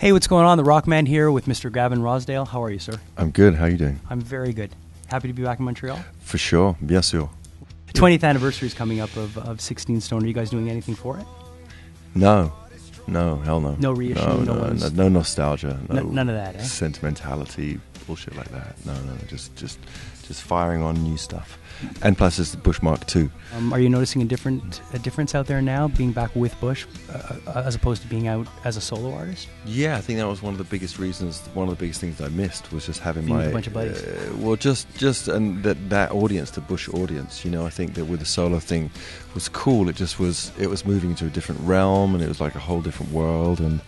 Hey, what's going on? The Rockman here with Mr. Gavin Rossdale. How are you, sir? I'm good. How are you doing? I'm very good. Happy to be back in Montreal. For sure. Bien sûr. 20th anniversary is coming up of 16 Stone. Are you guys doing anything for it? No. No, hell no. No reissue? No nostalgia. None of that, eh? Sentimentality, bullshit like that. No. Just firing on new stuff. And plus it's the Bush Mark II. Are you noticing a difference out there now, being back with Bush, as opposed to being out as a solo artist? Yeah, I think that was one of the biggest reasons, one of the biggest things I missed was just having Being with a bunch of buddies. And that audience, the Bush audience, you know, I think that with the solo thing was cool. It was moving into a different realm, and it was like a whole different world, and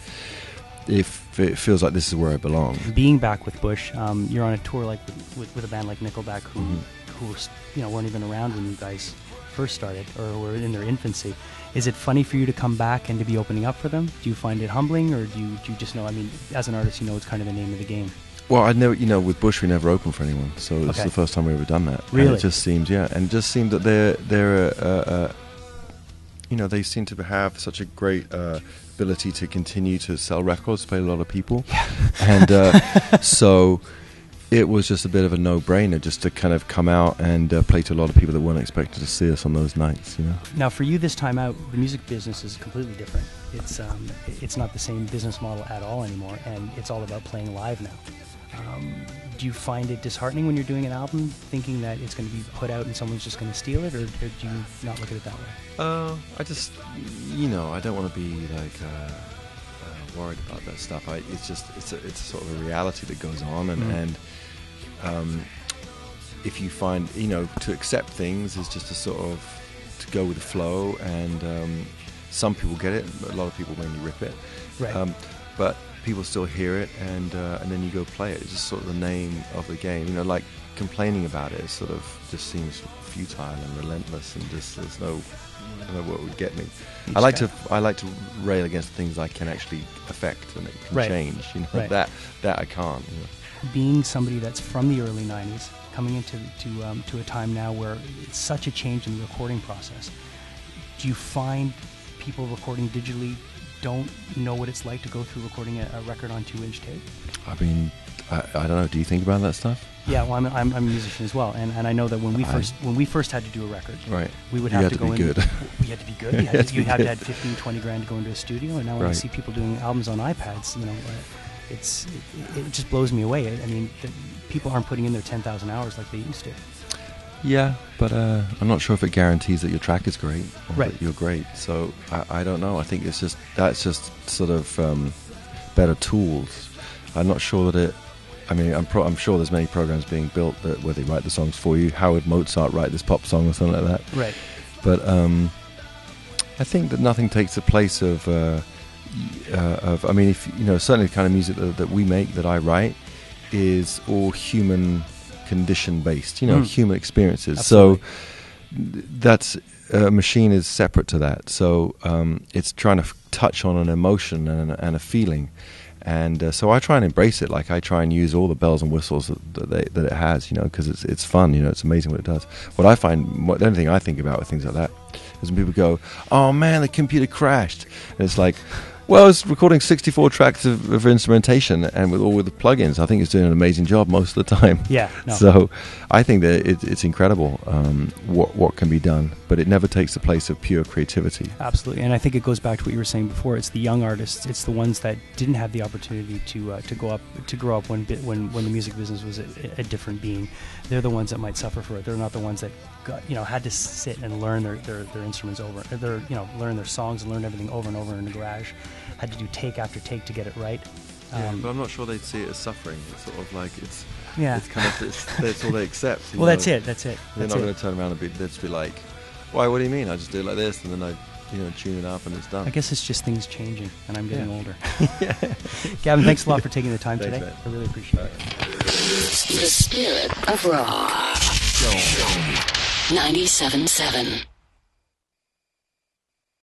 it feels like this is where I belong. Being back with Bush, you're on a tour like with a band like Nickelback, who weren't even around when you guys first started or were in their infancy. Is it funny for you to come back and to be opening up for them? Do you find it humbling, or do you just know? I mean, as an artist, you know it's kind of the name of the game. Well, I know, with Bush we never opened for anyone, so it's the first time we ever done that. Really? And it just seemed, that they seem to have such a great ability to continue to sell records, play a lot of people, and so it was just a bit of a no-brainer just to kind of come out and play to a lot of people that weren't expected to see us on those nights, Now, for you this time out, the music business is completely different. It's not the same business model at all anymore, and it's all about playing live now. Do you find it disheartening when you're doing an album, thinking that it's going to be put out and someone's just going to steal it, or do you not look at it that way? I just, I don't want to be like worried about that stuff. It's sort of a reality that goes on, and if you find, to accept things is just to go with the flow, and some people get it, but a lot of people mainly rip it. Right. But people still hear it, and then you go play it. It's just sort of the name of the game. Like complaining about it sort of just seems futile and relentless, and just I don't know what would get me. I like to rail against things I can actually affect and it can change. That I can't. Being somebody that's from the early '90s, coming into a time now where it's such a change in the recording process, do you find people recording digitally don't know what it's like to go through recording a record on 2-inch tape? I mean, I don't know. Do you think about that stuff? Yeah, well, I'm a musician as well, and I know that when we first had to do a record, right, we would have to go in. Good. We had to be good. You had to have 15, 20 grand to go into a studio, and now when I see people doing albums on iPads, it just blows me away. I mean, people aren't putting in their 10,000 hours like they used to. Yeah, but I'm not sure if it guarantees that your track is great or that you're great. So I don't know. I think that's just sort of better tools. I'm not sure that it. I mean, I'm sure there's many programs being built where they write the songs for you. How would Mozart write this pop song or something like that? Right. But I think that nothing takes the place of. I mean, if certainly the kind of music that we make, that I write, is all human condition based. Human experiences. Absolutely. So that's a machine is separate to that. So it's trying to touch on an emotion and a feeling. And so I try and embrace it. Like I try and use all the bells and whistles that it has, because it's fun. It's amazing what it does. What I find, the only thing I think about with things like that is when people go, "Oh man, the computer crashed," and it's like, well, it's recording 64 tracks of instrumentation, and with the plugins, I think it's doing an amazing job most of the time. Yeah. No. So I think that it's incredible what can be done, but it never takes the place of pure creativity. Absolutely, and I think it goes back to what you were saying before. It's the young artists. It's the ones that didn't have the opportunity to grow up when the music business was a different being. They're the ones that might suffer for it. They're not the ones that had to sit and learn their instruments over. Learn their songs and learn everything over and over in the garage. Had to do take after take to get it right. But I'm not sure they'd see it as suffering. It's sort of like it's kind of that's all they accept. Well, that's it. They're not going to turn around and they'd just be like, "Why? What do you mean? I just do it like this, and then I tune it up and it's done." I guess it's just things changing, and I'm getting older. Gavin, thanks a lot for taking the time today. Man. I really appreciate it. The spirit of rock. 97.7.